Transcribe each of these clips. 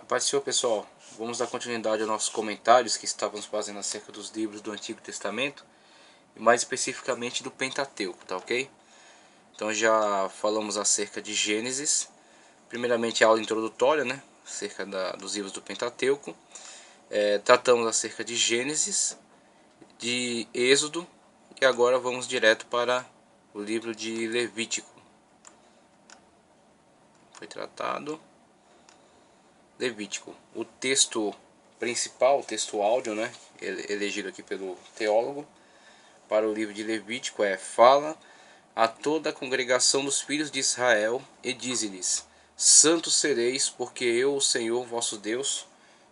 Paz do Senhor, pessoal. Vamos dar continuidade aos nossos comentários que estávamos fazendo acerca dos livros do Antigo Testamento e mais especificamente do Pentateuco, tá ok? Então já falamos acerca de Gênesis, primeiramente a aula introdutória, né? Acerca dos livros do Pentateuco. Tratamos acerca de Gênesis, de Êxodo e agora vamos direto para o livro de Levítico. Foi tratado Levítico. O texto principal, o texto áudio, né, elegido aqui pelo teólogo para o livro de Levítico fala a toda a congregação dos filhos de Israel e dize-lhes: santos sereis, porque eu, o Senhor vosso Deus,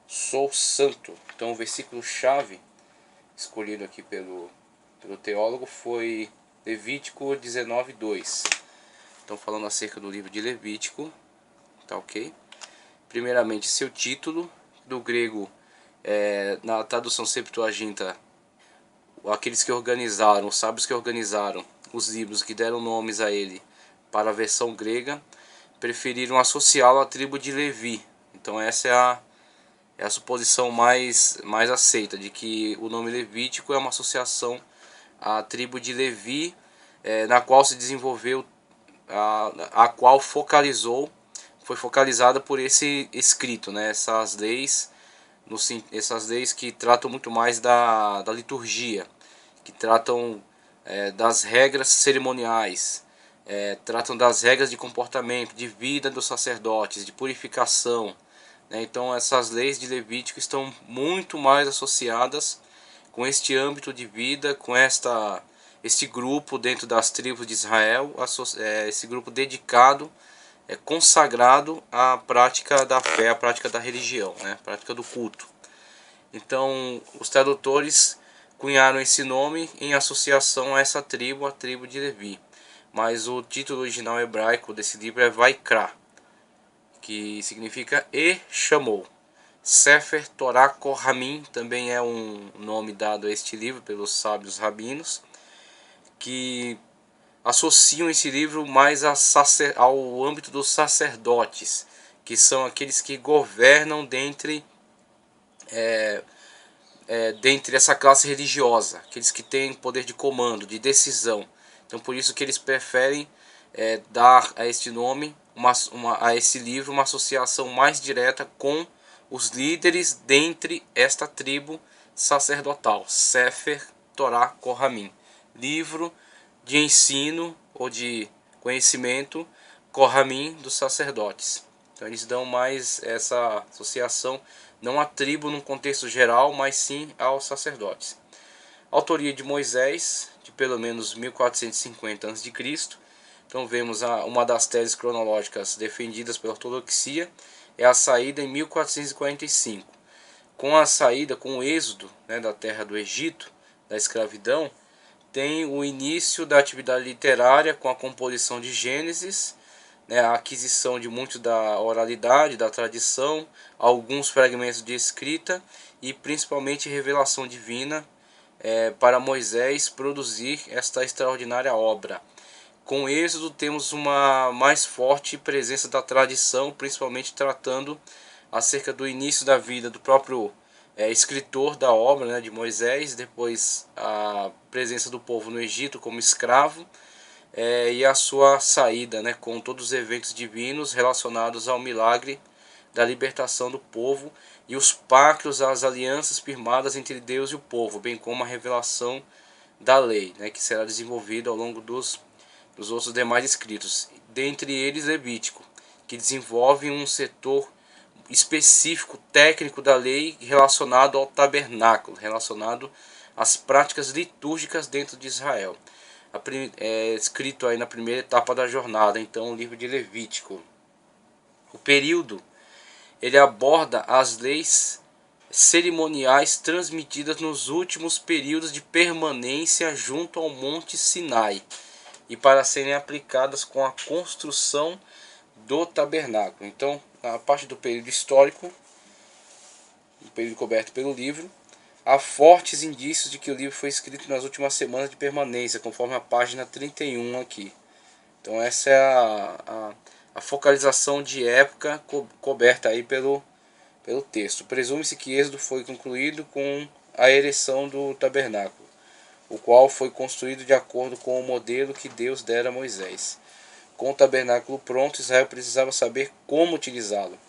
sou santo. Então o versículo chave escolhido aqui pelo teólogo foi Levítico 19:2. Então falando acerca do livro de Levítico, tá ok? Primeiramente seu título, do grego, na tradução Septuaginta, aqueles que organizaram, os sábios que organizaram os livros que deram nomes a ele para a versão grega, preferiram associá-lo à tribo de Levi. Então essa é a suposição mais aceita, de que o nome Levítico é uma associação à tribo de Levi, na qual se desenvolveu, a qual foi focalizada por esse escrito, né? Essas leis que tratam muito mais da liturgia, que tratam das regras cerimoniais, tratam das regras de comportamento, de vida dos sacerdotes, de purificação, né? Então essas leis de Levítico estão muito mais associadas com este âmbito de vida, com este grupo dentro das tribos de Israel, esse grupo dedicado, consagrado à prática da fé, à prática da religião, né? À prática do culto. Então os tradutores cunharam esse nome em associação a essa tribo, a tribo de Levi. Mas o título original hebraico desse livro é Vaikra, que significa e chamou. Sefer Torah Kohamim também é um nome dado a este livro pelos sábios rabinos, que associam esse livro mais ao âmbito dos sacerdotes, que são aqueles que governam dentre essa classe religiosa, aqueles que têm poder de comando, de decisão. Então por isso que eles preferem dar a este nome, a esse livro, uma associação mais direta com os líderes dentre esta tribo sacerdotal. Sefer Torah Kohamim, livro de ensino ou de conhecimento, Kohamim, dos sacerdotes. Então eles dão mais essa associação, não à tribo num contexto geral, mas sim aos sacerdotes. Autoria de Moisés, de pelo menos 1450 a.C. Então vemos uma das teses cronológicas defendidas pela ortodoxia, é a saída em 1445. Com a saída, com o êxodo, né, da terra do Egito, da escravidão, tem o início da atividade literária com a composição de Gênesis, né, a aquisição de muito da oralidade, da tradição, alguns fragmentos de escrita e principalmente revelação divina para Moisés produzir esta extraordinária obra. Com Êxodo temos uma mais forte presença da tradição, principalmente tratando acerca do início da vida do próprio escritor da obra, né, de Moisés, depois a presença do povo no Egito como escravo, e a sua saída, né, com todos os eventos divinos relacionados ao milagre da libertação do povo e os pactos, as alianças firmadas entre Deus e o povo, bem como a revelação da lei, né, que será desenvolvida ao longo dos outros demais escritos, dentre eles Levítico, que desenvolve um setor específico técnico da lei relacionado ao tabernáculo, relacionado às práticas litúrgicas dentro de Israel. Escrito aí na primeira etapa da jornada, então o livro de Levítico. O período ele aborda as leis cerimoniais transmitidas nos últimos períodos de permanência junto ao Monte Sinai e para serem aplicadas com a construção do tabernáculo. Então, a parte do período histórico, o período coberto pelo livro, há fortes indícios de que o livro foi escrito nas últimas semanas de permanência, conforme a página 31 aqui. Então essa é a focalização de época coberta aí pelo pelo texto. Presume-se que Êxodo foi concluído com a ereção do tabernáculo, o qual foi construído de acordo com o modelo que Deus dera a Moisés. Com o tabernáculo pronto, Israel precisava saber como utilizá-lo.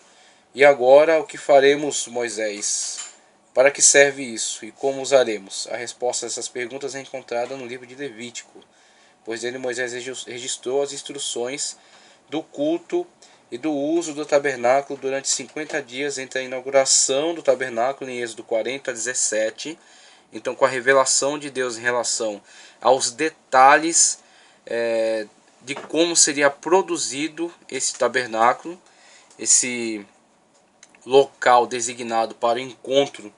E agora, o que faremos, Moisés? Para que serve isso e como usaremos? A resposta a essas perguntas é encontrada no livro de Levítico, pois nele Moisés registrou as instruções do culto e do uso do tabernáculo durante 50 dias entre a inauguração do tabernáculo em Êxodo 40 a 17. Então, com a revelação de Deus em relação aos detalhes de como seria produzido esse tabernáculo, esse local designado para o encontro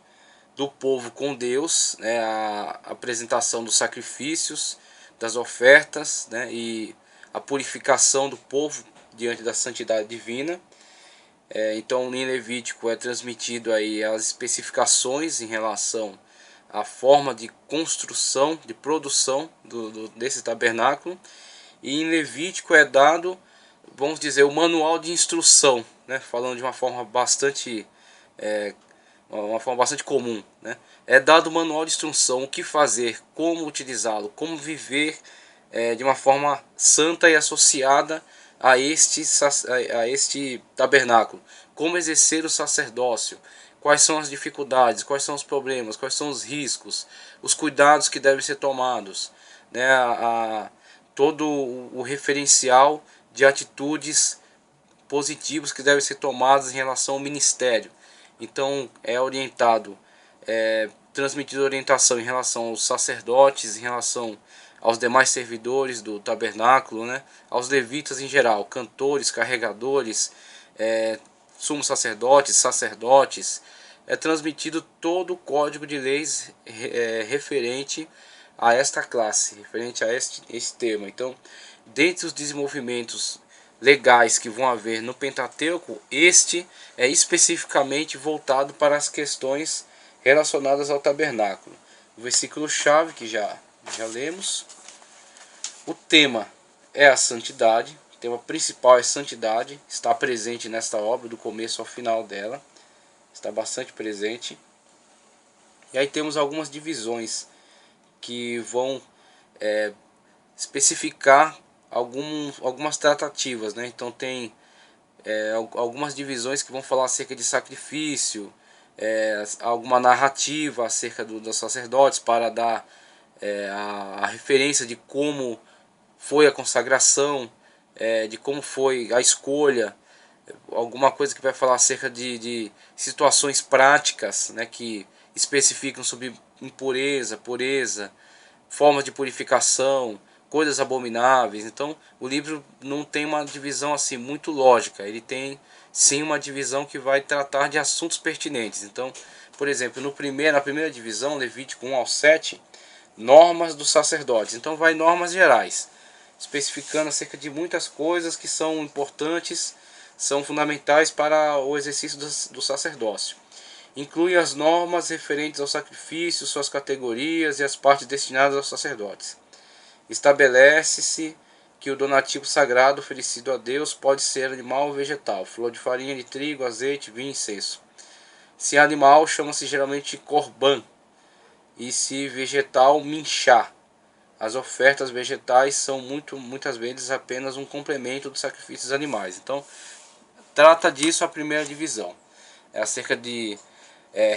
do povo com Deus, né, a apresentação dos sacrifícios, das ofertas, né, e a purificação do povo diante da santidade divina. Então, em Levítico é transmitido aí as especificações em relação à forma de construção, de produção desse tabernáculo. E em Levítico é dado, vamos dizer, o manual de instrução, né, falando de uma forma bastante comum, né? É dado o manual de instrução, o que fazer, como utilizá-lo, como viver de uma forma santa e associada a este tabernáculo, como exercer o sacerdócio, quais são as dificuldades, quais são os problemas, quais são os riscos, os cuidados que devem ser tomados, né? Todo o referencial de atitudes positivas que devem ser tomadas em relação ao ministério. Então é orientado, transmitido orientação em relação aos sacerdotes, em relação aos demais servidores do tabernáculo, né, aos levitas em geral, cantores, carregadores, sumos sacerdotes, sacerdotes. É transmitido todo o código de leis referente a esta classe, referente a este tema. Então, dentre os desenvolvimentos legais que vão haver no Pentateuco, este é especificamente voltado para as questões relacionadas ao tabernáculo. O versículo-chave que já lemos. O tema é a santidade, o tema principal é santidade, está presente nesta obra do começo ao final dela, está bastante presente. E aí temos algumas divisões que vão especificar algumas tratativas, né? Então tem algumas divisões que vão falar acerca de sacrifício, alguma narrativa acerca dos sacerdotes para dar a referência de como foi a consagração, de como foi a escolha, alguma coisa que vai falar acerca de situações práticas, né, que especificam sobre impureza, pureza, formas de purificação, coisas abomináveis. Então o livro não tem uma divisão assim muito lógica, ele tem sim uma divisão que vai tratar de assuntos pertinentes. Então, por exemplo, na primeira divisão, Levítico 1 ao 7, normas dos sacerdotes. Então vai normas gerais, especificando acerca de muitas coisas que são importantes, são fundamentais para o exercício do sacerdócio. Inclui as normas referentes ao sacrifício, suas categorias e as partes destinadas aos sacerdotes. Estabelece-se que o donativo sagrado oferecido a Deus pode ser animal ou vegetal, flor de farinha de trigo, azeite, vinho e incenso. Se animal, chama-se geralmente corban, e se vegetal, minchá. As ofertas vegetais são muitas vezes apenas um complemento dos sacrifícios animais. Então, trata disso a primeira divisão. É acerca de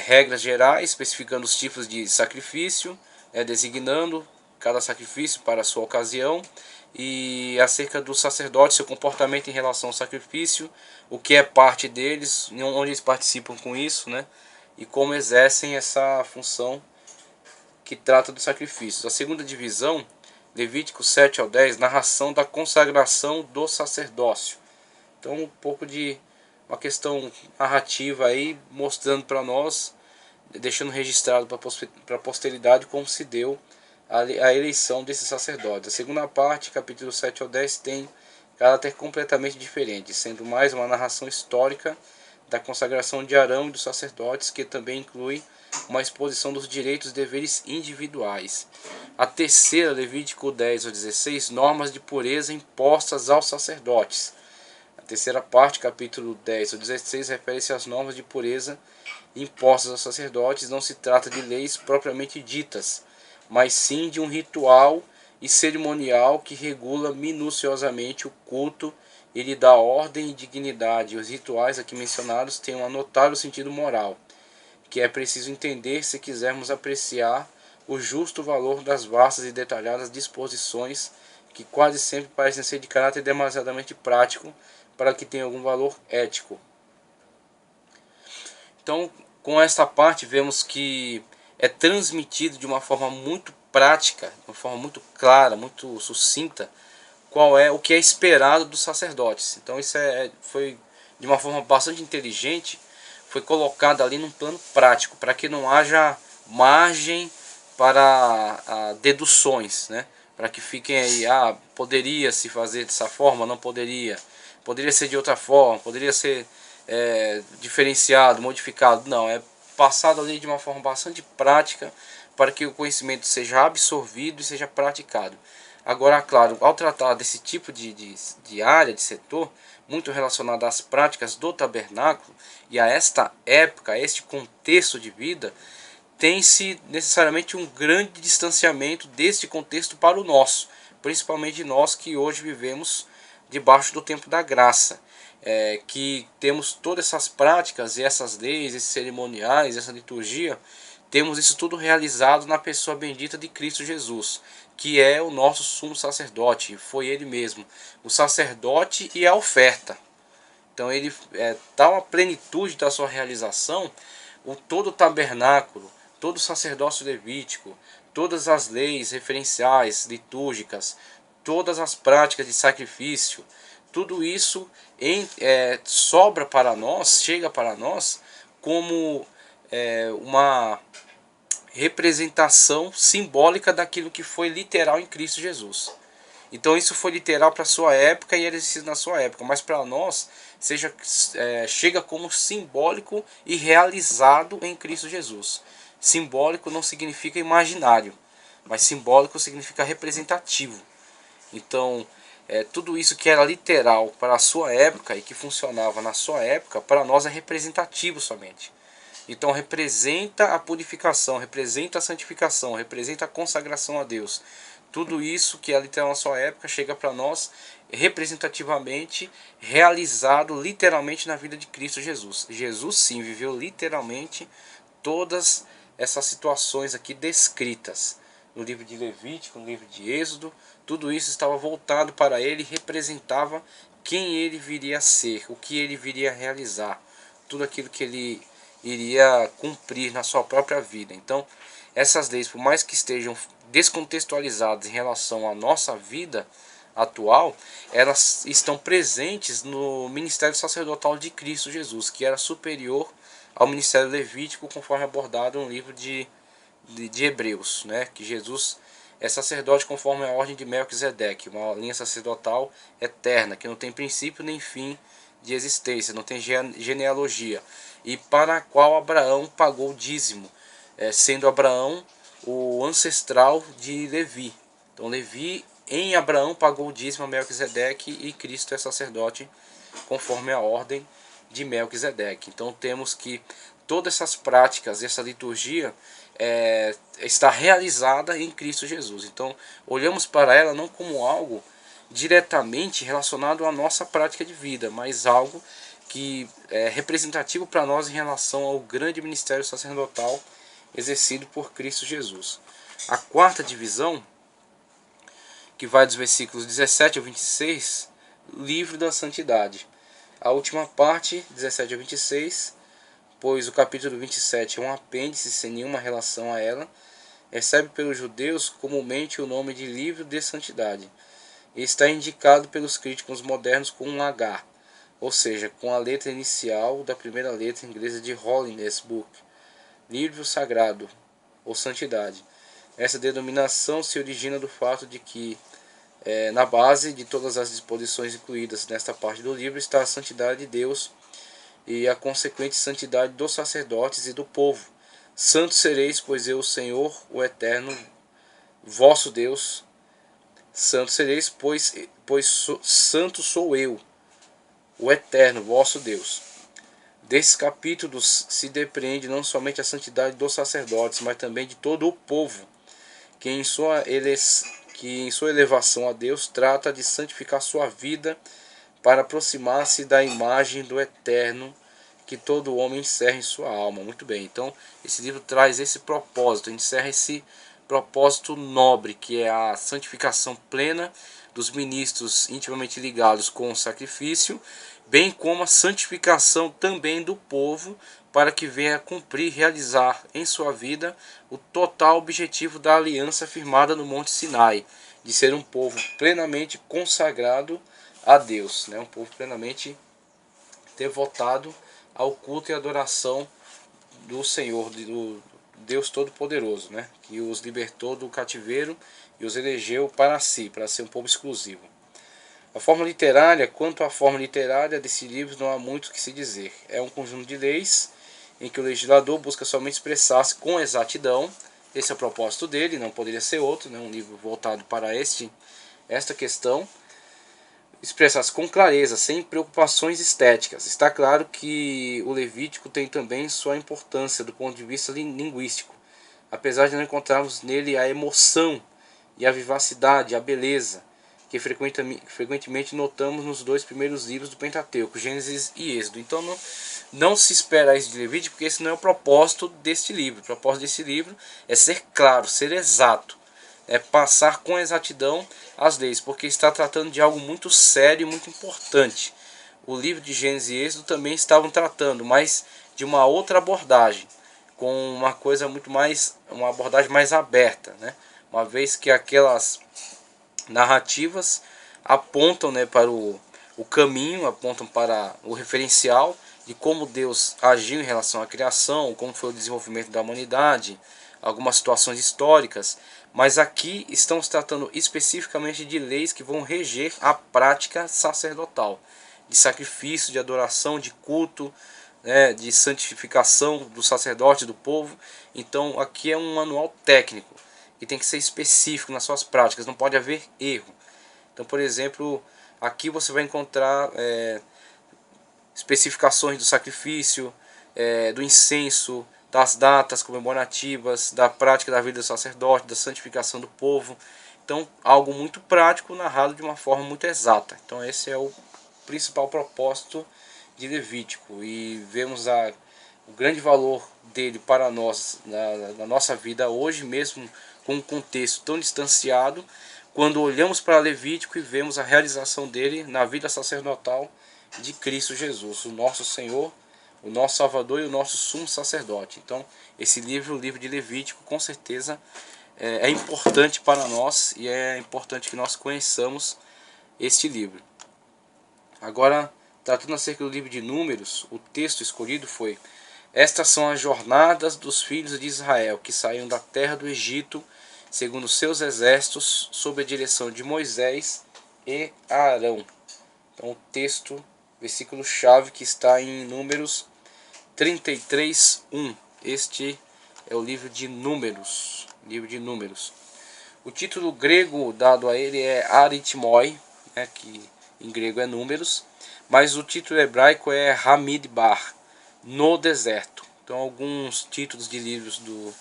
regras gerais, especificando os tipos de sacrifício, designando cada sacrifício para a sua ocasião, e acerca do sacerdote, seu comportamento em relação ao sacrifício, o que é parte deles, onde eles participam com isso, né, e como exercem essa função que trata dos sacrifícios. A segunda divisão, Levítico 7 ao 10, narração da consagração do sacerdócio. Então um pouco de uma questão narrativa aí, mostrando para nós, deixando registrado para a posteridade como se deu a eleição desses sacerdotes. A segunda parte, capítulo 7 ao 10, tem caráter completamente diferente, sendo mais uma narração histórica da consagração de Arão e dos sacerdotes, que também inclui uma exposição dos direitos e deveres individuais. A terceira, Levítico 10 ao 16, normas de pureza impostas aos sacerdotes. terceira parte, capítulo 10 ou 16, refere-se às normas de pureza impostas aos sacerdotes. Não se trata de leis propriamente ditas, mas sim de um ritual e cerimonial que regula minuciosamente o culto e lhe dá ordem e dignidade. Os rituais aqui mencionados têm um notável sentido moral, que é preciso entender se quisermos apreciar o justo valor das vastas e detalhadas disposições que quase sempre parecem ser de caráter demasiadamente prático para que tenha algum valor ético. Então, com esta parte, vemos que é transmitido de uma forma muito prática, de uma forma muito clara, muito sucinta, qual é o que é esperado dos sacerdotes. Então, isso foi de uma forma bastante inteligente, foi colocado ali num plano prático, para que não haja margem para deduções, né? Para que fiquem aí, poderia se fazer dessa forma, não poderia, poderia ser de outra forma, poderia ser diferenciado, modificado. Não, é passado ali de uma forma bastante prática para que o conhecimento seja absorvido e seja praticado. Agora, claro, ao tratar desse tipo de área, de setor, muito relacionado às práticas do tabernáculo e a esta época, a este contexto de vida, tem-se necessariamente um grande distanciamento deste contexto para o nosso, principalmente nós que hoje vivemos debaixo do tempo da graça, que temos todas essas práticas e essas leis, esses cerimoniais, essa liturgia, temos isso tudo realizado na pessoa bendita de Cristo Jesus, que é o nosso sumo sacerdote, foi ele mesmo, o sacerdote e a oferta. Então ele dá uma plenitude da sua realização, todo o tabernáculo, todo o sacerdócio levítico, todas as leis referenciais, litúrgicas, todas as práticas de sacrifício, tudo isso sobra para nós, chega para nós como uma representação simbólica daquilo que foi literal em Cristo Jesus. Então isso foi literal para a sua época e era exercido na sua época, mas para nós chega como simbólico e realizado em Cristo Jesus. Simbólico não significa imaginário, mas simbólico significa representativo. Então, tudo isso que era literal para a sua época e que funcionava na sua época, para nós é representativo somente. Então representa a purificação, representa a santificação, representa a consagração a Deus. Tudo isso que é literal na sua época chega para nós representativamente realizado literalmente na vida de Cristo Jesus. Jesus sim viveu literalmente todas essas situações aqui descritas no livro de Levítico, no livro de Êxodo. Tudo isso estava voltado para ele, representava quem ele viria a ser, o que ele viria a realizar, tudo aquilo que ele iria cumprir na sua própria vida. Então, essas leis, por mais que estejam descontextualizadas em relação à nossa vida atual, elas estão presentes no ministério sacerdotal de Cristo Jesus, que era superior ao ministério levítico, conforme abordado no livro de Hebreus, né? Que Jesus é sacerdote conforme a ordem de Melquisedeque, uma linha sacerdotal eterna, que não tem princípio nem fim de existência, não tem genealogia, e para a qual Abraão pagou o dízimo, sendo Abraão o ancestral de Levi. Então Levi em Abraão pagou o dízimo a Melquisedeque e Cristo é sacerdote conforme a ordem de Melquisedeque. Então temos que todas essas práticas, essa liturgia está realizada em Cristo Jesus. Então olhamos para ela não como algo diretamente relacionado à nossa prática de vida, mas algo que é representativo para nós em relação ao grande ministério sacerdotal exercido por Cristo Jesus. A quarta divisão, que vai dos versículos 17 ao 26, livro da santidade. A última parte, 17 a 26, pois o capítulo 27 é um apêndice sem nenhuma relação a ela, recebe pelos judeus comumente o nome de livro de santidade. E está indicado pelos críticos modernos com um H, ou seja, com a letra inicial da primeira letra inglesa de Holiness Book, livro sagrado ou santidade. Essa denominação se origina do fato de que na base de todas as disposições incluídas nesta parte do livro está a santidade de Deus e a consequente santidade dos sacerdotes e do povo. Santos sereis, pois eu, o Senhor, o Eterno, vosso Deus. Santos sereis, pois santo sou eu, o Eterno, vosso Deus. Desses capítulos se depreende não somente a santidade dos sacerdotes, mas também de todo o povo, que em sua elevação a Deus trata de santificar sua vida para aproximar-se da imagem do Eterno, que todo homem encerra em sua alma. Muito bem, então esse livro traz esse propósito, encerra esse propósito nobre, que é a santificação plena dos ministros intimamente ligados com o sacrifício, bem como a santificação também do povo, para que venha cumprir, realizar em sua vida o total objetivo da aliança firmada no Monte Sinai, de ser um povo plenamente consagrado a Deus, né? Um povo plenamente devotado ao culto e adoração do Senhor, do Deus Todo-Poderoso, né? Que os libertou do cativeiro e os elegeu para si, para ser um povo exclusivo. A forma literária, quanto à forma literária desse livro, não há muito o que se dizer. É um conjunto de leis em que o legislador busca somente expressar-se com exatidão. Esse é o propósito dele, não poderia ser outro, né? Um livro voltado para esta questão. Expressar-se com clareza, sem preocupações estéticas. Está claro que o Levítico tem também sua importância do ponto de vista linguístico, apesar de não encontrarmos nele a emoção e a vivacidade, a beleza, que frequentemente notamos nos dois primeiros livros do Pentateuco, Gênesis e Êxodo. Então não se espera isso de Levítico, porque esse não é o propósito deste livro. O propósito desse livro é ser claro, ser exato, é passar com exatidão as leis, porque está tratando de algo muito sério e muito importante. O livro de Gênesis e Êxodo também estavam tratando, mas de uma outra abordagem, com uma coisa uma abordagem mais aberta, né? Uma vez que aquelas narrativas apontam, né, para o caminho, apontam para o referencial de como Deus agiu em relação à criação, como foi o desenvolvimento da humanidade, algumas situações históricas, mas aqui estamos tratando especificamente de leis que vão reger a prática sacerdotal, de sacrifício, de adoração, de culto, né, de santificação do sacerdote, do povo. Então aqui é um manual técnico que tem que ser específico nas suas práticas, não pode haver erro. Então, por exemplo, aqui você vai encontrar especificações do sacrifício, do incenso, das datas comemorativas, da prática da vida do sacerdote, da santificação do povo. Então, algo muito prático, narrado de uma forma muito exata. Então, esse é o principal propósito de Levítico. E vemos o grande valor dele para nós, na nossa vida hoje, mesmo com um contexto tão distanciado, quando olhamos para Levítico e vemos a realização dele na vida sacerdotal de Cristo Jesus, o nosso Senhor, o nosso Salvador e o nosso sumo sacerdote. Então, esse livro, o livro de Levítico, com certeza é importante para nós e é importante que nós conheçamos este livro. Agora, tratando acerca do livro de Números, o texto escolhido foi: estas são as jornadas dos filhos de Israel, que saíram da terra do Egito, segundo seus exércitos, sob a direção de Moisés e Arão. Então, o texto, versículo-chave, que está em Números 33:1. Este é o livro de Números. Livro de Números. O título grego dado a ele é Aritmoi, né, que em grego é Números, mas o título hebraico é Hamidbar, no deserto. Então, alguns títulos de livros do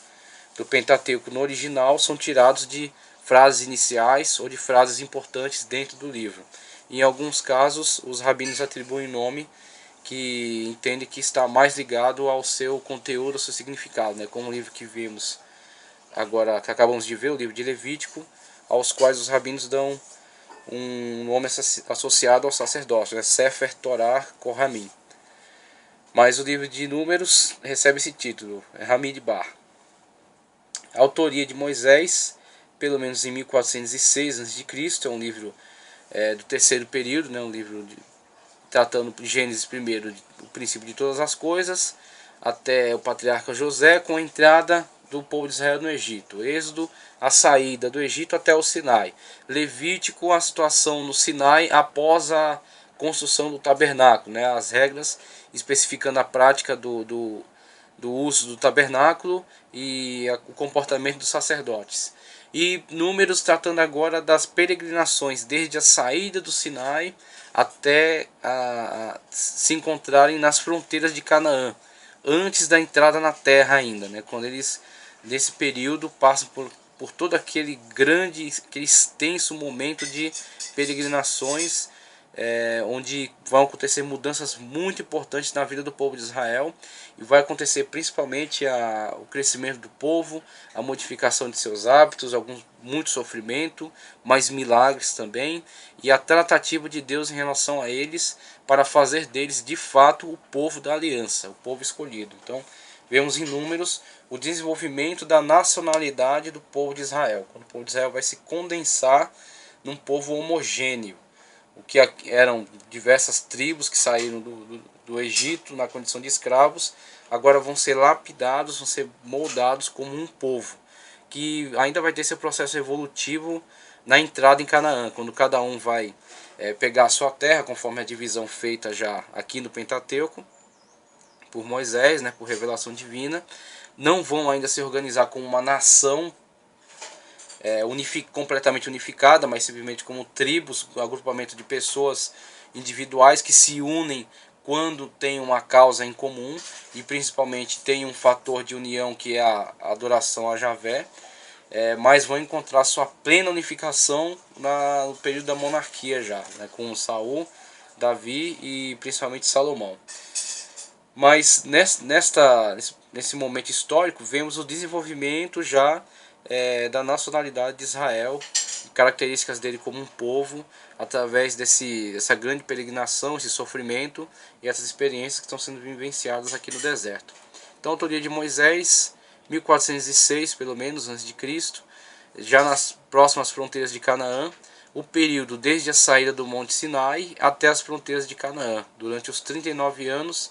Pentateuco no original são tirados de frases iniciais ou de frases importantes dentro do livro. Em alguns casos, os rabinos atribuem nome que entende que está mais ligado ao seu conteúdo, ao seu significado, né? Como o livro que vimos agora, que acabamos de ver, o livro de Levítico, aos quais os rabinos dão um nome associado ao sacerdócio, né? Sefer Torah Kohamim. Mas o livro de Números recebe esse título, é Hamidbar. A autoria de Moisés, pelo menos em 1406 a.C., é um livro do terceiro período, né? Um livro tratando de Gênesis primeiro, o princípio de todas as coisas, até o patriarca José, com a entrada do povo de Israel no Egito. Êxodo, a saída do Egito até o Sinai. Levítico, a situação no Sinai após a construção do tabernáculo, né? As regras especificando a prática do uso do tabernáculo e o comportamento dos sacerdotes. E Números tratando agora das peregrinações, desde a saída do Sinai até se encontrarem nas fronteiras de Canaã, antes da entrada na terra ainda, né? Quando eles, nesse período, passam por todo aquele extenso momento de peregrinações, onde vão acontecer mudanças muito importantes na vida do povo de Israel, e vai acontecer principalmente o crescimento do povo, a modificação de seus hábitos, muito sofrimento, mas milagres também, e a tratativa de Deus em relação a eles, para fazer deles de fato o povo da aliança, o povo escolhido. Então vemos em números o desenvolvimento da nacionalidade do povo de Israel, quando o povo de Israel vai se condensar num povo homogêneo, o que eram diversas tribos que saíram do Egito na condição de escravos, agora vão ser lapidados, vão ser moldados como um povo, que ainda vai ter seu processo evolutivo na entrada em Canaã, quando cada um vai pegar a sua terra, conforme a divisão feita já aqui no Pentateuco, por Moisés, né, por revelação divina. Não vão ainda se organizar como uma nação completamente unificada, mas simplesmente como tribos, um agrupamento de pessoas individuais que se unem quando tem uma causa em comum, e principalmente tem um fator de união que é a adoração a Javé, mas vão encontrar sua plena unificação no período da monarquia já, né, com Saul, Davi e principalmente Salomão. Mas nesse momento histórico vemos o desenvolvimento já da nacionalidade de Israel, características dele como um povo, através dessa grande peregrinação, esse sofrimento e essas experiências que estão sendo vivenciadas aqui no deserto. Então, a autoria de Moisés, 1406 pelo menos antes de Cristo, já nas próximas fronteiras de Canaã, o período desde a saída do Monte Sinai até as fronteiras de Canaã, durante os 39 anos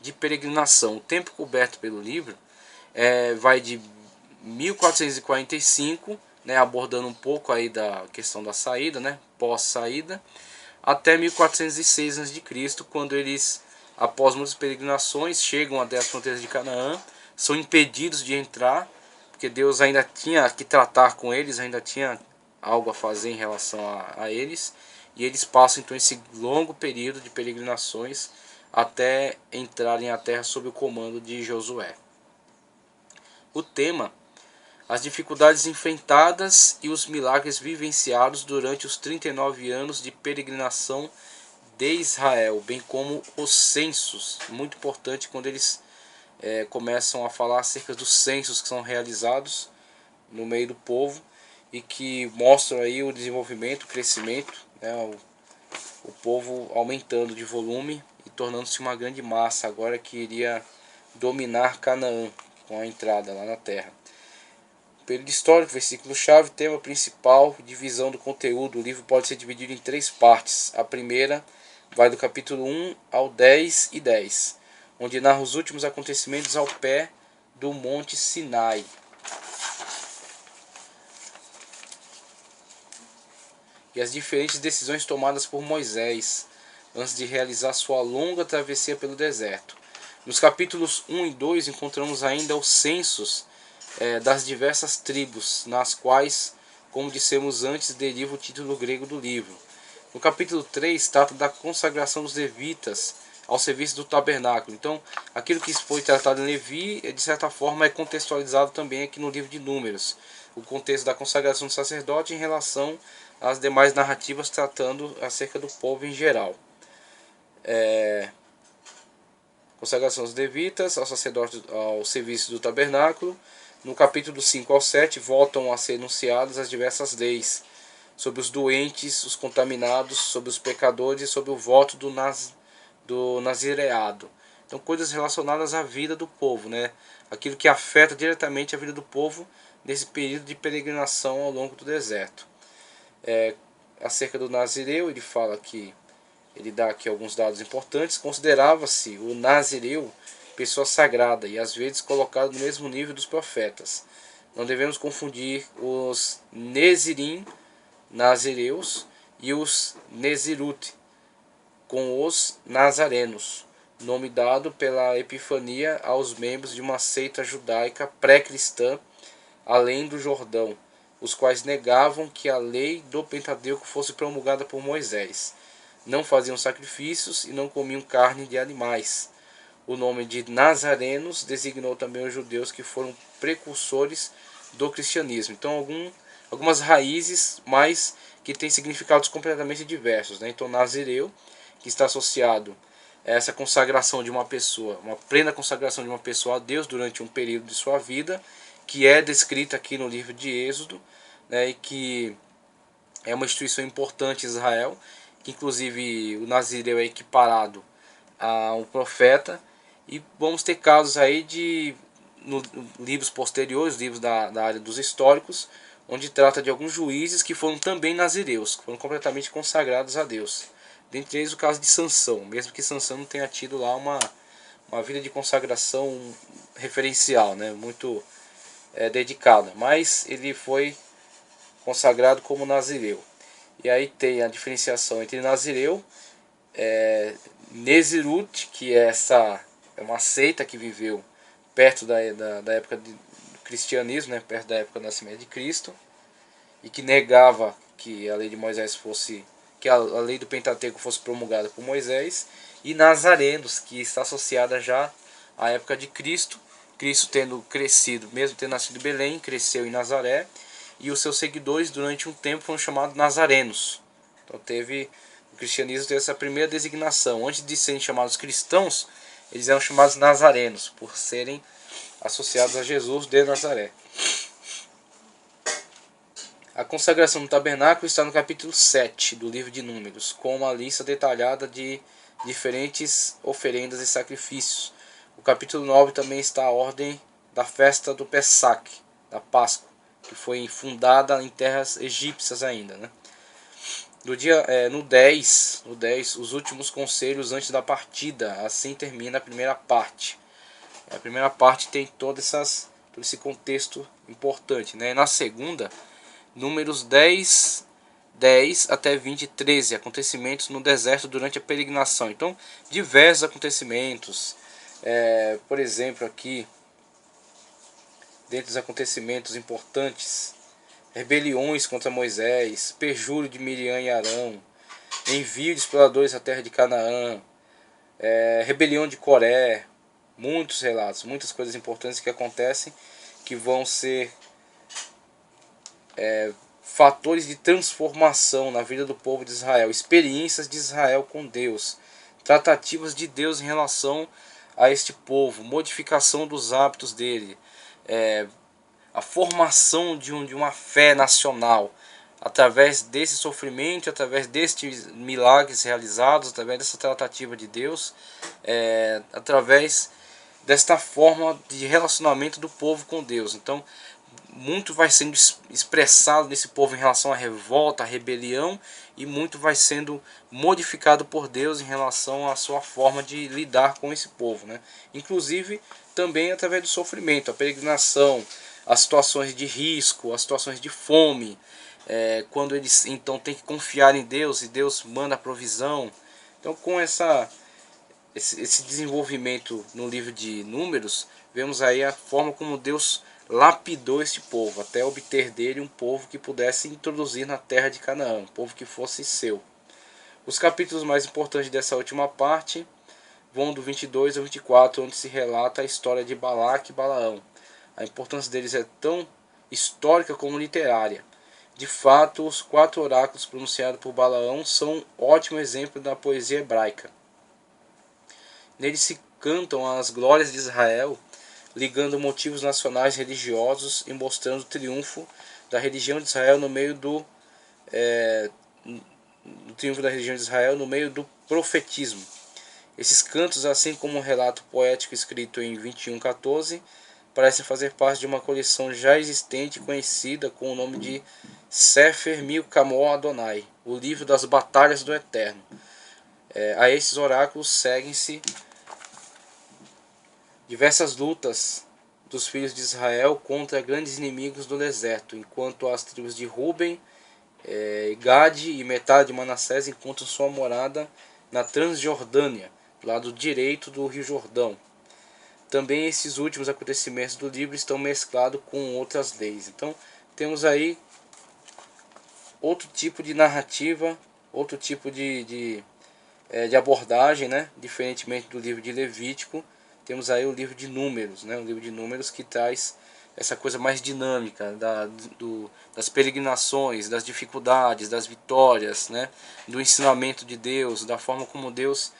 de peregrinação. O tempo coberto pelo livro vai de 1445, né, abordando um pouco aí da questão da saída, né, pós-saída, até 1406 a.C., quando eles, após muitas peregrinações, chegam até as fronteiras de Canaã, são impedidos de entrar, porque Deus ainda tinha que tratar com eles, ainda tinha algo a fazer em relação a eles, e eles passam então esse longo período de peregrinações até entrarem à terra sob o comando de Josué. O tema: as dificuldades enfrentadas e os milagres vivenciados durante os 39 anos de peregrinação de Israel, bem como os censos. Muito importante quando eles começam a falar acerca dos censos que são realizados no meio do povo e que mostram aí o desenvolvimento, o crescimento, né, o povo aumentando de volume e tornando-se uma grande massa agora que iria dominar Canaã com a entrada lá na terra. Período histórico, versículo-chave, tema principal, divisão do conteúdo. O livro pode ser dividido em 3 partes. A primeira vai do capítulo 1 ao 10 e 10, onde narra os últimos acontecimentos ao pé do Monte Sinai. E as diferentes decisões tomadas por Moisés antes de realizar sua longa travessia pelo deserto. Nos capítulos 1 e 2 encontramos ainda os censos das diversas tribos, nas quais, como dissemos antes, deriva o título grego do livro. No capítulo 3 trata da consagração dos levitas ao serviço do tabernáculo. Então, aquilo que foi tratado em Levi, de certa forma, é contextualizado também aqui no livro de Números. O contexto da consagração do sacerdote em relação às demais narrativas tratando acerca do povo em geral. Consagração dos levitas ao sacerdote ao serviço do tabernáculo. No capítulo 5 ao 7 voltam a ser enunciadas as diversas leis sobre os doentes, os contaminados, sobre os pecadores e sobre o voto do nazireado. Então, coisas relacionadas à vida do povo, né? Aquilo que afeta diretamente a vida do povo nesse período de peregrinação ao longo do deserto. Acerca do nazireu, ele fala que ele dá aqui alguns dados importantes. Considerava-se o nazireu pessoa sagrada e às vezes colocado no mesmo nível dos profetas. Não devemos confundir os Nezirim, nazireus, e os Nezirut com os nazarenos, nome dado pela Epifania aos membros de uma seita judaica pré-cristã além do Jordão, os quais negavam que a lei do Pentateuco fosse promulgada por Moisés. não faziam sacrifícios e não comiam carne de animais. O nome de nazarenos designou também os judeus que foram precursores do cristianismo. Então, algumas raízes, mas que têm significados completamente diversos, né? Então, nazireu, que está associado a essa consagração de uma pessoa, uma plena consagração de uma pessoa a Deus durante um período de sua vida, que é descrita aqui no livro de Êxodo, né? E que é uma instituição importante em Israel, que inclusive o nazireu é equiparado a um profeta. E vamos ter casos aí de livros posteriores, livros da área dos históricos, onde trata de alguns juízes que foram também nazireus, que foram completamente consagrados a Deus. Dentre eles o caso de Sansão, mesmo que Sansão não tenha tido lá uma vida de consagração referencial, né, muito dedicada, mas ele foi consagrado como nazireu. E aí tem a diferenciação entre nazireu, Nezirut, que é uma seita que viveu perto da época do cristianismo, né, perto da época do nascimento de Cristo, e que negava que a lei de Moisés fosse, que a lei do Pentateuco fosse promulgada por Moisés, e nazarenos, que está associada já à época de Cristo, Cristo tendo crescido, mesmo tendo nascido em Belém, cresceu em Nazaré, e os seus seguidores durante um tempo foram chamados nazarenos. Então o cristianismo teve essa primeira designação. Antes de serem chamados cristãos, eles eram chamados nazarenos, por serem associados a Jesus de Nazaré. A consagração do tabernáculo está no capítulo 7 do livro de Números, com uma lista detalhada de diferentes oferendas e sacrifícios. O capítulo 9 também está a ordem da festa do Pessac, da Páscoa, que foi fundada em terras egípcias ainda, né? No 10, os últimos conselhos antes da partida. Assim termina a primeira parte. A primeira parte tem todo esse contexto importante, né? Na segunda, números 10 até 20, 13, acontecimentos no deserto durante a peregrinação. Então, diversos acontecimentos. Por exemplo, aqui, dentre os acontecimentos importantes, rebeliões contra Moisés, perjúrio de Miriam e Arão, envio de exploradores à terra de Canaã, rebelião de Coré, muitos relatos, muitas coisas importantes que acontecem, que vão ser fatores de transformação na vida do povo de Israel, experiências de Israel com Deus, tratativas de Deus em relação a este povo, modificação dos hábitos dele, a formação de uma fé nacional, através desse sofrimento, através destes milagres realizados, através dessa tratativa de Deus, através desta forma de relacionamento do povo com Deus. Então, muito vai sendo expressado nesse povo em relação à revolta, à rebelião, e muito vai sendo modificado por Deus em relação à sua forma de lidar com esse povo, né? Inclusive também através do sofrimento, a peregrinação, as situações de risco, as situações de fome, quando eles então têm que confiar em Deus e Deus manda a provisão. Então, com esse desenvolvimento no livro de Números, vemos aí a forma como Deus lapidou este povo, até obter dele um povo que pudesse introduzir na terra de Canaã, um povo que fosse seu. Os capítulos mais importantes dessa última parte vão do 22 ao 24, onde se relata a história de Balaque e Balaão. A importância deles é tão histórica como literária. De fato, os 4 oráculos pronunciados por Balaão são um ótimo exemplo da poesia hebraica. Neles se cantam as glórias de Israel, ligando motivos nacionais religiosos e mostrando o triunfo da religião de Israel no meio do profetismo. Esses cantos, assim como um relato poético escrito em 21:14, parecem fazer parte de uma coleção já existente e conhecida com o nome de Sefer Milkamot Adonai, o livro das batalhas do Eterno. A esses oráculos seguem-se diversas lutas dos filhos de Israel contra grandes inimigos do deserto, enquanto as tribos de Ruben, Gade e metade de Manassés encontram sua morada na Transjordânia, do lado direito do Rio Jordão. Também esses últimos acontecimentos do livro estão mesclados com outras leis. Então temos aí outro tipo de narrativa, outro tipo de de abordagem, né? Diferentemente do livro de Levítico, temos aí o livro de Números, né? O livro de Números que traz essa coisa mais dinâmica das peregrinações, das dificuldades, das vitórias, né? Do ensinamento de Deus, da forma como Deus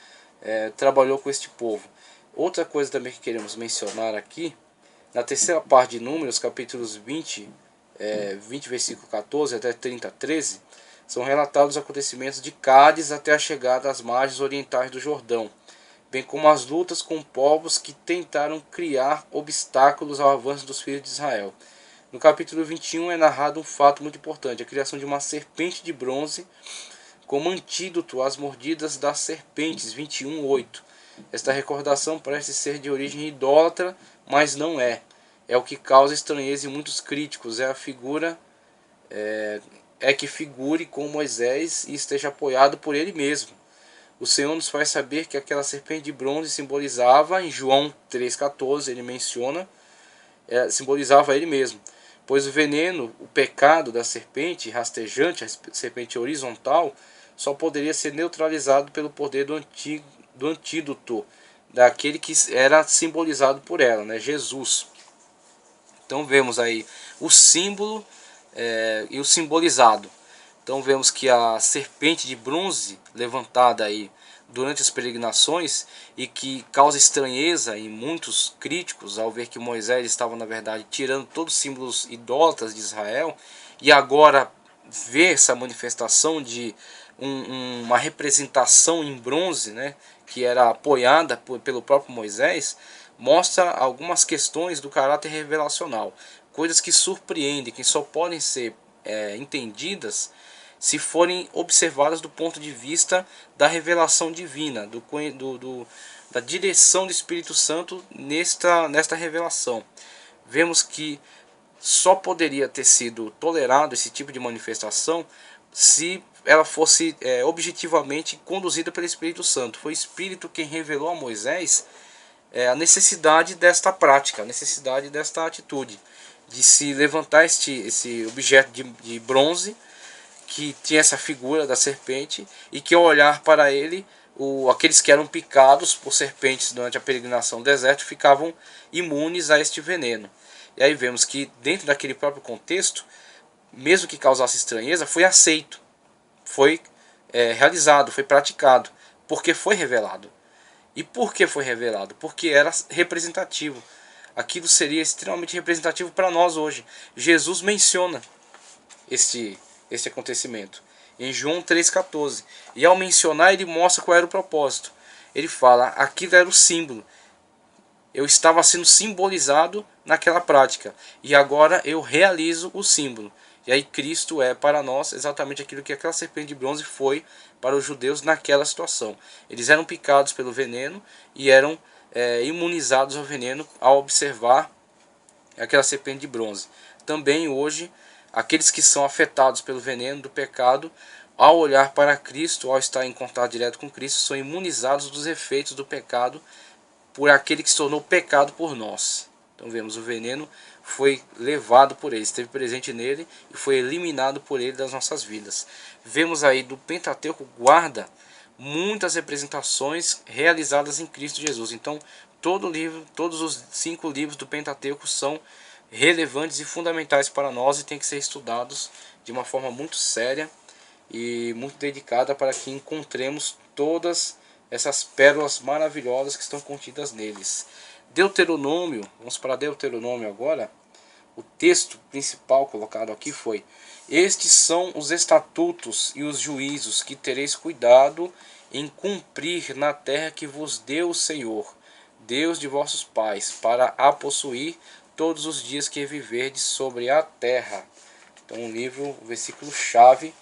trabalhou com este povo. Outra coisa também que queremos mencionar aqui, na terceira parte de Números, capítulos 20, versículo 14 até 30, 13, são relatados os acontecimentos de Cádiz até a chegada às margens orientais do Jordão, bem como as lutas com povos que tentaram criar obstáculos ao avanço dos filhos de Israel. No capítulo 21 é narrado um fato muito importante, a criação de uma serpente de bronze como antídoto às mordidas das serpentes, 21:8. Esta recordação parece ser de origem idólatra, mas não é. É o que causa estranheza em muitos críticos, é que figure com Moisés e esteja apoiado por ele mesmo. O Senhor nos faz saber que aquela serpente de bronze simbolizava, em João 3,14 ele menciona, simbolizava ele mesmo. Pois o veneno, o pecado da serpente rastejante, a serpente horizontal, só poderia ser neutralizado pelo poder do antídoto, daquele que era simbolizado por ela, né, Jesus. Então vemos aí o símbolo e o simbolizado. Então vemos que a serpente de bronze levantada aí durante as peregrinações e que causa estranheza em muitos críticos ao ver que Moisés estava na verdade tirando todos os símbolos idólatras de Israel, e agora ver essa manifestação de uma representação em bronze, né, que era apoiada pelo próprio Moisés, mostra algumas questões do caráter revelacional, coisas que surpreendem, que só podem ser entendidas se forem observadas do ponto de vista da revelação divina, da direção do Espírito Santo nesta revelação. Vemos que só poderia ter sido tolerado esse tipo de manifestação se ela fosse objetivamente conduzida pelo Espírito Santo. Foi o Espírito quem revelou a Moisés a necessidade desta prática, a necessidade desta atitude, de se levantar esse objeto de bronze que tinha essa figura da serpente, e que ao olhar para ele, aqueles que eram picados por serpentes durante a peregrinação no deserto ficavam imunes a este veneno. E aí vemos que dentro daquele próprio contexto, mesmo que causasse estranheza, foi aceito, foi realizado, foi praticado, porque foi revelado. E por que foi revelado? Porque era representativo. Aquilo seria extremamente representativo para nós hoje. Jesus menciona este acontecimento em João 3,14. E ao mencionar, ele mostra qual era o propósito. Ele fala, aquilo era o símbolo. Eu estava sendo simbolizado naquela prática. E agora eu realizo o símbolo. E aí Cristo é para nós exatamente aquilo que aquela serpente de bronze foi para os judeus naquela situação. Eles eram picados pelo veneno e eram imunizados ao veneno ao observar aquela serpente de bronze. Também hoje, aqueles que são afetados pelo veneno do pecado, ao olhar para Cristo, ao estar em contato direto com Cristo, são imunizados dos efeitos do pecado por aquele que se tornou pecado por nós. Então vemos, o veneno foi levado por ele, esteve presente nele e foi eliminado por ele das nossas vidas. Vemos aí do Pentateuco guarda muitas representações realizadas em Cristo Jesus. Então todos os 5 livros do Pentateuco são relevantes e fundamentais para nós e têm que ser estudados de uma forma muito séria e muito dedicada para que encontremos todas essas pérolas maravilhosas que estão contidas neles. Deuteronômio, vamos para Deuteronômio agora. O texto principal colocado aqui foi: estes são os estatutos e os juízos que tereis cuidado em cumprir na terra que vos deu o Senhor, Deus de vossos pais, para a possuir todos os dias que viverdes sobre a terra. Então o livro, o versículo chave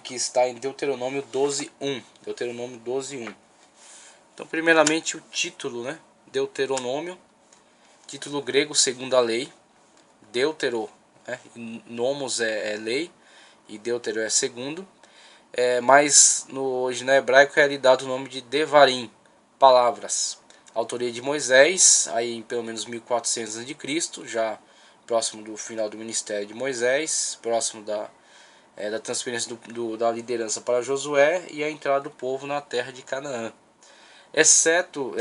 que está em Deuteronômio 12:1. Deuteronômio 12:1. Então primeiramente o título, né? Deuteronômio, título grego, segunda lei. Deutero, né? Nomos é lei e Deutero é segundo. Mas no original hebraico é lhe dado o nome de Devarim, palavras. Autoria de Moisés, aí em pelo menos 1400 a.C., já próximo do final do ministério de Moisés, próximo da transferência da liderança para Josué e a entrada do povo na terra de Canaã. Exceto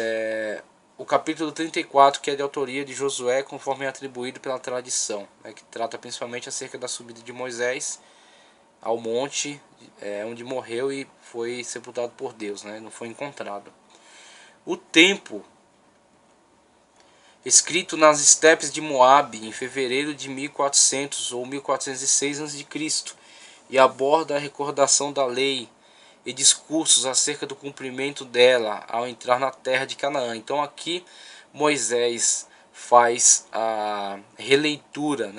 o capítulo 34, que é de autoria de Josué, conforme é atribuído pela tradição, que trata principalmente acerca da subida de Moisés ao monte, onde morreu e foi sepultado por Deus, não foi encontrado. O tempo escrito nas estepes de Moabe em fevereiro de 1400 ou 1406 a.C. e aborda a recordação da lei e discursos acerca do cumprimento dela ao entrar na terra de Canaã. Então aqui Moisés faz a releitura,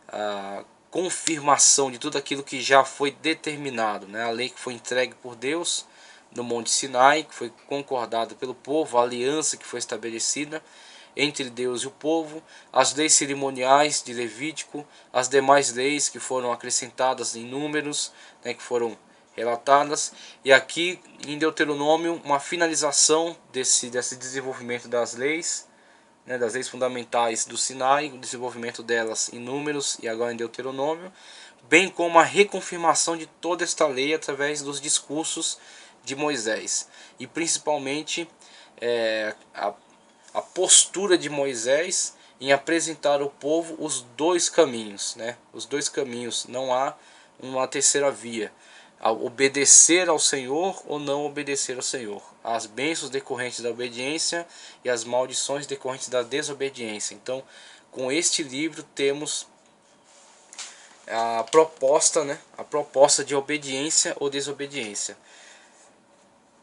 a confirmação de tudo aquilo que já foi determinado, a lei que foi entregue por Deus no Monte Sinai, que foi concordada pelo povo, a aliança que foi estabelecida entre Deus e o povo, as leis cerimoniais de Levítico, as demais leis que foram acrescentadas em Números, que foram relatadas, e aqui em Deuteronômio uma finalização desse desenvolvimento das leis fundamentais do Sinai, o desenvolvimento delas em Números e agora em Deuteronômio, bem como a reconfirmação de toda esta lei através dos discursos de Moisés, e principalmente a postura de Moisés em apresentar ao povo os dois caminhos, os dois caminhos, não há uma terceira via, obedecer ao Senhor ou não obedecer ao Senhor, as bênçãos decorrentes da obediência e as maldições decorrentes da desobediência. Então, com este livro temos a proposta de obediência ou desobediência,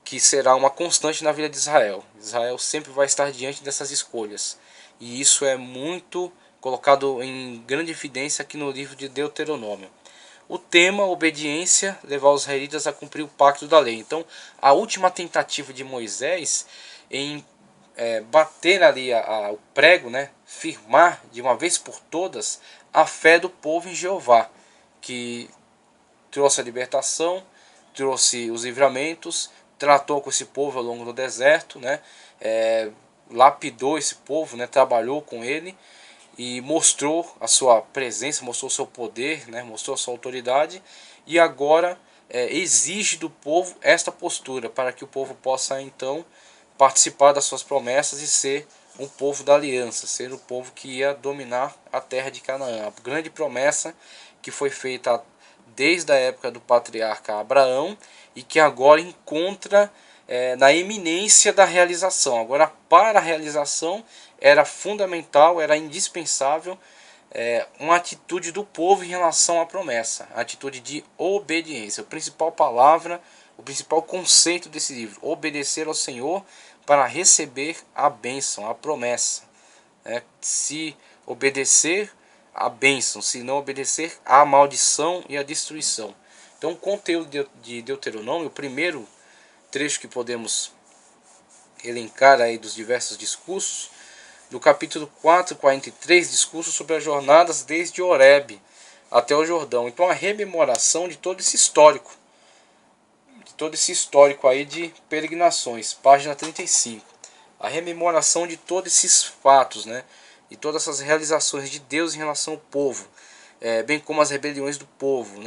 que será uma constante na vida de Israel. Israel sempre vai estar diante dessas escolhas, e isso é muito colocado em grande evidência aqui no livro de Deuteronômio. O tema, obediência, levar os israelitas a cumprir o pacto da lei. Então, a última tentativa de Moisés em bater ali o prego, firmar de uma vez por todas a fé do povo em Jeová, que trouxe a libertação, trouxe os livramentos, tratou com esse povo ao longo do deserto, lapidou esse povo, trabalhou com ele, e mostrou a sua presença, mostrou o seu poder, mostrou a sua autoridade, e agora exige do povo esta postura, para que o povo possa então participar das suas promessas e ser um povo da aliança, ser o povo que ia dominar a terra de Canaã. A grande promessa que foi feita desde a época do patriarca Abraão e que agora encontra na iminência da realização. Agora, para a realização, era fundamental, era indispensável uma atitude do povo em relação à promessa, a atitude de obediência. A principal palavra, o principal conceito desse livro: obedecer ao Senhor para receber a bênção, a promessa. Se obedecer, a bênção; se não obedecer, a maldição e a destruição. Então, o conteúdo de Deuteronômio, o primeiro trecho que podemos elencar aí dos diversos discursos, do capítulo 4, 43, discurso sobre as jornadas desde Horebe até o Jordão. Então, a rememoração de todo esse histórico, aí de peregrinações, página 35. A rememoração de todos esses fatos, e todas essas realizações de Deus em relação ao povo, bem como as rebeliões do povo,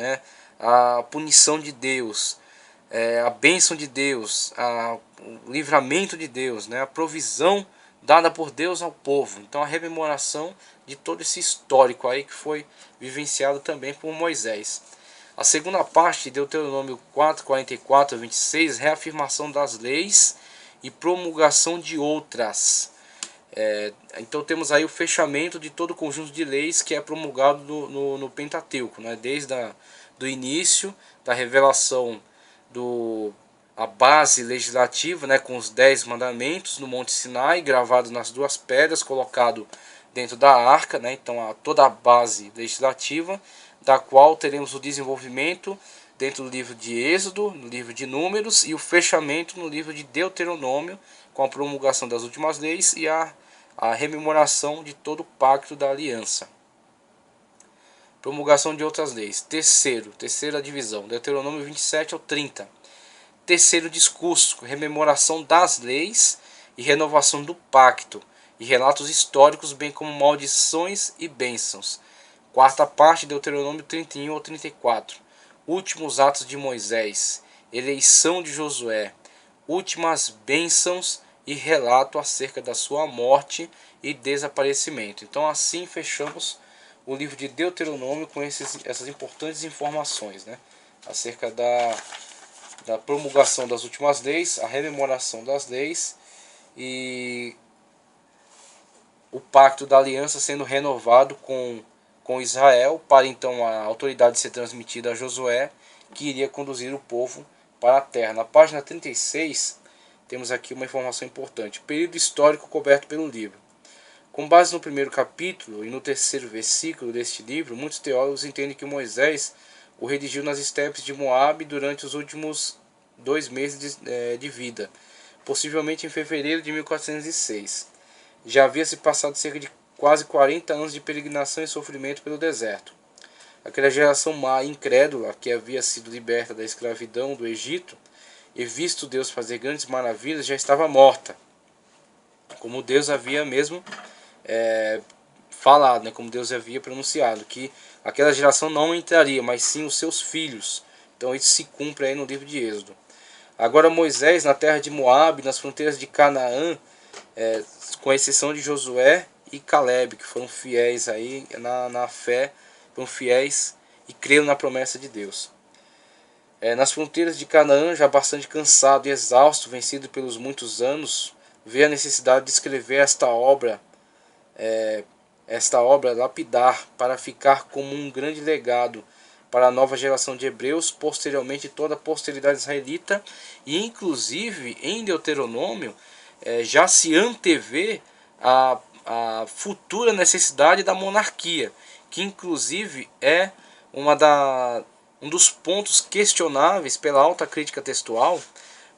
a punição de Deus, a bênção de Deus, o livramento de Deus, a provisão dada por Deus ao povo. Então, a rememoração de todo esse histórico aí que foi vivenciado também por Moisés. A segunda parte de Deuteronômio 4, 44 a 26, reafirmação das leis e promulgação de outras. Então temos aí o fechamento de todo o conjunto de leis que é promulgado no Pentateuco, desde do início da revelação a base legislativa, com os 10 mandamentos no Monte Sinai, gravado nas duas pedras, colocado dentro da arca, então toda a base legislativa, da qual teremos o desenvolvimento dentro do livro de Êxodo, no livro de Números, e o fechamento no livro de Deuteronômio, com a promulgação das últimas leis e a rememoração de todo o pacto da aliança. Promulgação de outras leis. Terceira divisão, Deuteronômio 27 ao 30. Terceiro discurso, rememoração das leis e renovação do pacto, e relatos históricos, bem como maldições e bênçãos. Quarta parte, Deuteronômio 31 ao 34. Últimos atos de Moisés, eleição de Josué, últimas bênçãos e relato acerca da sua morte e desaparecimento. Então assim fechamos o livro de Deuteronômio com essas importantes informações, né? Acerca da promulgação das últimas leis, a rememoração das leis e o pacto da aliança sendo renovado com Israel, para então a autoridade ser transmitida a Josué, que iria conduzir o povo para a terra. Na página 36, temos aqui uma informação importante. Período histórico coberto pelo livro. Com base no primeiro capítulo e no terceiro versículo deste livro, muitos teólogos entendem que Moisés o redigiu nas estepes de Moabe durante os últimos 2 meses de vida, possivelmente em fevereiro de 1406. Já havia se passado cerca de quase 40 anos de peregrinação e sofrimento pelo deserto. Aquela geração má e incrédula que havia sido liberta da escravidão do Egito e visto Deus fazer grandes maravilhas já estava morta, como Deus havia mesmo falado, né, como Deus havia pronunciado, que aquela geração não entraria, mas sim os seus filhos. Então isso se cumpre aí no livro de Êxodo. Agora Moisés, na terra de Moabe, nas fronteiras de Canaã, com exceção de Josué e Caleb, que foram fiéis aí na fé, foram fiéis e creram na promessa de Deus. Nas fronteiras de Canaã, já bastante cansado e exausto, vencido pelos muitos anos, vê a necessidade de escrever esta obra lapidar, para ficar como um grande legado para a nova geração de hebreus, posteriormente toda a posteridade israelita, e inclusive em Deuteronômio já se antevê a futura necessidade da monarquia, que inclusive é um dos pontos questionáveis pela alta crítica textual,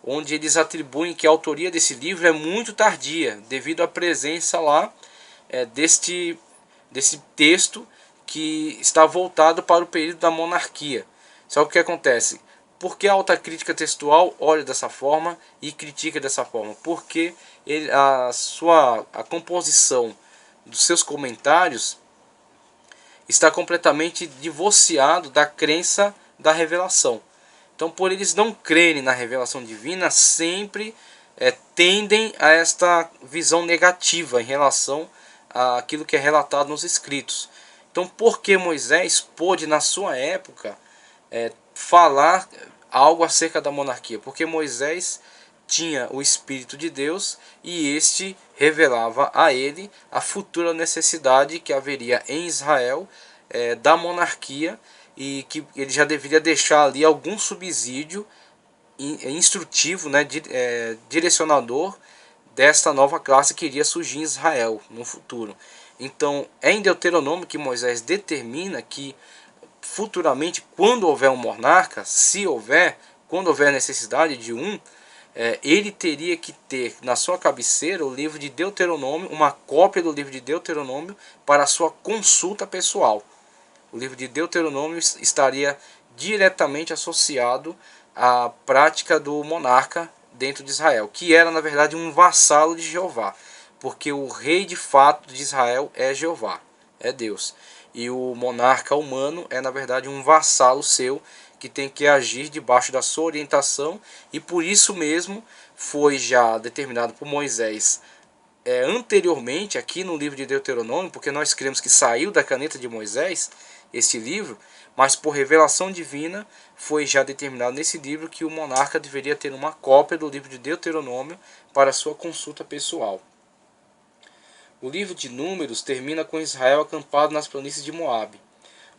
onde eles atribuem que a autoria desse livro é muito tardia, devido à presença lá desse texto que está voltado para o período da monarquia. Só que o que acontece? Por que a alta crítica textual olha dessa forma e critica dessa forma? Porque a composição dos seus comentários está completamente divorciado da crença da revelação. Então, por eles não crerem na revelação divina, sempre tendem a esta visão negativa em relação àquilo que é relatado nos escritos. Então, por que Moisés pôde, na sua época, falar algo acerca da monarquia? Porque Moisés tinha o Espírito de Deus e este revelava a ele a futura necessidade que haveria em Israel da monarquia, e que ele já deveria deixar ali algum subsídio instrutivo, né, direcionador desta nova classe que iria surgir em Israel no futuro. Então é em Deuteronômio que Moisés determina que futuramente, quando houver um monarca, quando houver necessidade de ele teria que ter na sua cabeceira o livro de Deuteronômio, uma cópia do livro de Deuteronômio para a sua consulta pessoal. O livro de Deuteronômio estaria diretamente associado à prática do monarca dentro de Israel, que era na verdade um vassalo de Jeová, porque o rei de fato de Israel é Jeová, é Deus. E o monarca humano é na verdade um vassalo seu, que tem que agir debaixo da sua orientação, e por isso mesmo foi já determinado por Moisés anteriormente aqui no livro de Deuteronômio, porque nós cremos que saiu da caneta de Moisés este livro, mas por revelação divina foi já determinado nesse livro que o monarca deveria ter uma cópia do livro de Deuteronômio para sua consulta pessoal. O livro de Números termina com Israel acampado nas planícies de Moabe,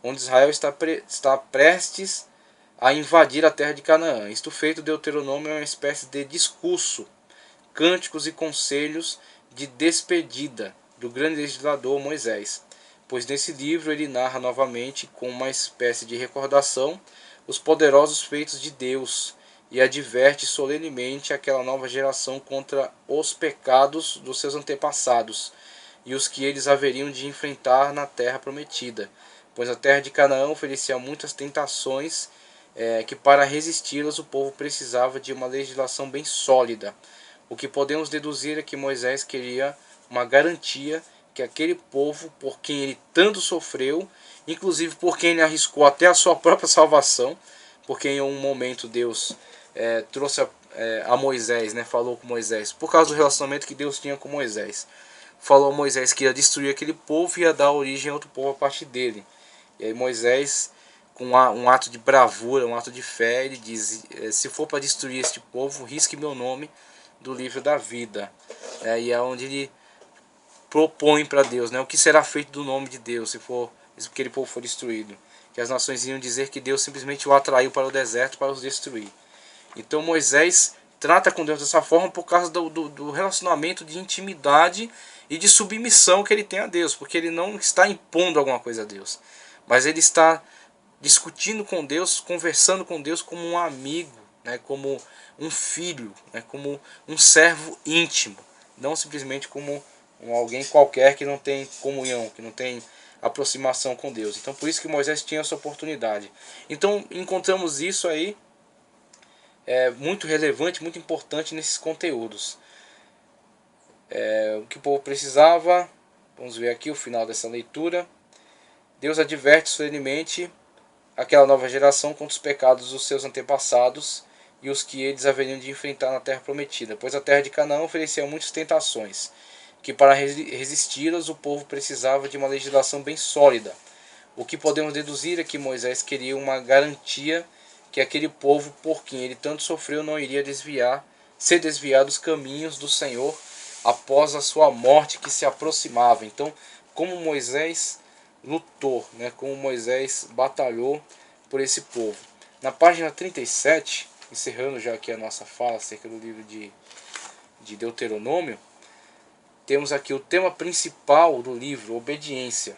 onde Israel está prestes a invadir a terra de Canaã. Isto feito, Deuteronômio é uma espécie de discurso, cânticos e conselhos de despedida do grande legislador Moisés, pois nesse livro ele narra novamente, com uma espécie de recordação, os poderosos feitos de Deus e adverte solenemente aquela nova geração contra os pecados dos seus antepassados e os que eles haveriam de enfrentar na terra prometida, pois a terra de Canaã oferecia muitas tentações que para resisti-las o povo precisava de uma legislação bem sólida. O que podemos deduzir é que Moisés queria uma garantia que aquele povo, por quem ele tanto sofreu, inclusive por quem ele arriscou até a sua própria salvação, porque em um momento Deus trouxe a Moisés, né, falou com Moisés, por causa do relacionamento que Deus tinha com Moisés. Falou a Moisés que ia destruir aquele povo e ia dar origem a outro povo a partir dele. E aí Moisés, com um ato de bravura, um ato de fé, ele diz: se for para destruir este povo, risque meu nome do livro da vida. E é onde ele propõe para Deus, né, o que será feito do nome de Deus se aquele povo for destruído. Que as nações iam dizer que Deus simplesmente o atraiu para o deserto para os destruir. Então Moisés trata com Deus dessa forma por causa do relacionamento de intimidade e de submissão que ele tem a Deus, porque ele não está impondo alguma coisa a Deus, mas ele está discutindo com Deus, conversando com Deus como um amigo, né, como um filho, né, como um servo íntimo, não simplesmente como alguém qualquer que não tem comunhão, que não tem aproximação com Deus. Então por isso que Moisés tinha essa oportunidade. Então encontramos isso aí muito relevante, muito importante nesses conteúdos. O que o povo precisava, vamos ver aqui o final dessa leitura. Deus adverte solenemente aquela nova geração contra os pecados dos seus antepassados e os que eles haveriam de enfrentar na terra prometida, pois a terra de Canaã oferecia muitas tentações, que para resisti-las o povo precisava de uma legislação bem sólida. O que podemos deduzir é que Moisés queria uma garantia que aquele povo por quem ele tanto sofreu não iria ser desviado dos caminhos do Senhor após a sua morte que se aproximava. Então, como Moisés lutou, né, como Moisés batalhou por esse povo. Na página 37, encerrando já aqui a nossa fala acerca do livro de Deuteronômio, temos aqui o tema principal do livro, obediência.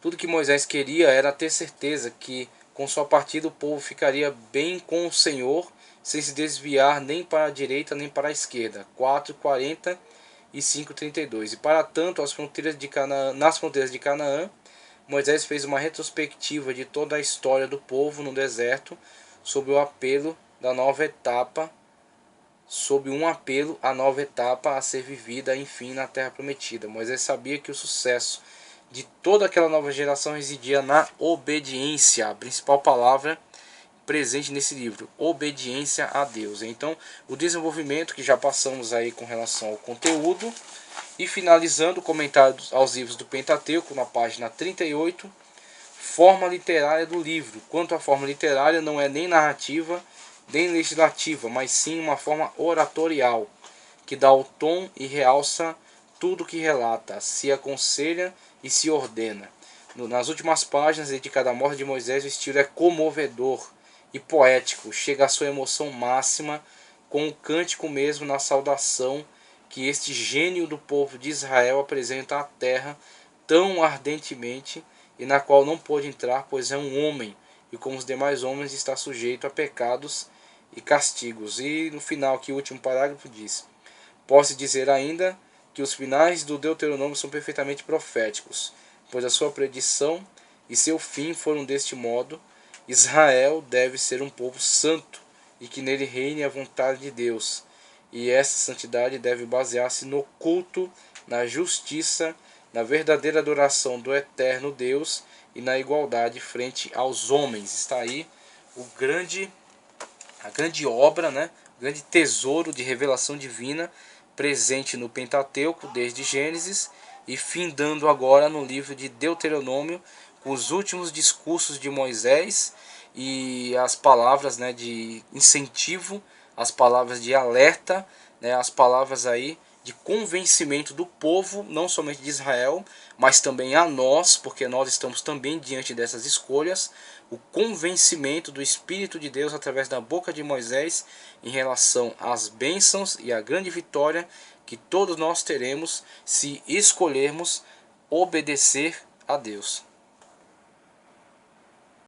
Tudo que Moisés queria era ter certeza que com sua partida o povo ficaria bem com o Senhor, sem se desviar nem para a direita nem para a esquerda. 4:40 e 5:32. E para tanto, nas fronteiras de Canaã, Moisés fez uma retrospectiva de toda a história do povo no deserto, sob um apelo à nova etapa a ser vivida, enfim, na terra prometida. Moisés sabia que o sucesso de toda aquela nova geração residia na obediência, a principal palavra presente nesse livro, obediência a Deus. Então, o desenvolvimento que já passamos aí com relação ao conteúdo, e finalizando comentários aos livros do Pentateuco, na página 38, forma literária do livro. Quanto à forma literária, não é nem narrativa, nem legislativa, mas sim uma forma oratorial, que dá o tom e realça tudo que relata, se aconselha e se ordena. Nas últimas páginas dedicadas à morte de Moisés, o estilo é comovedor e poético, chega à sua emoção máxima com o cântico mesmo na saudação que este gênio do povo de Israel apresenta à terra tão ardentemente e na qual não pôde entrar, pois é um homem e como os demais homens está sujeito a pecados e castigos. E no final, que o último parágrafo diz: posso dizer ainda que os finais do Deuteronômio são perfeitamente proféticos, pois a sua predição e seu fim foram deste modo: Israel deve ser um povo santo e que nele reine a vontade de Deus, e essa santidade deve basear-se no culto, na justiça, na verdadeira adoração do eterno Deus e na igualdade frente aos homens. Está aí a grande obra, né? O grande tesouro de revelação divina presente no Pentateuco desde Gênesis e findando agora no livro de Deuteronômio, com os últimos discursos de Moisés e as palavras, né, de incentivo, as palavras de alerta, né, as palavras aí de convencimento do povo, não somente de Israel, mas também a nós, porque nós estamos também diante dessas escolhas, o convencimento do Espírito de Deus através da boca de Moisés em relação às bênçãos e à grande vitória que todos nós teremos se escolhermos obedecer a Deus.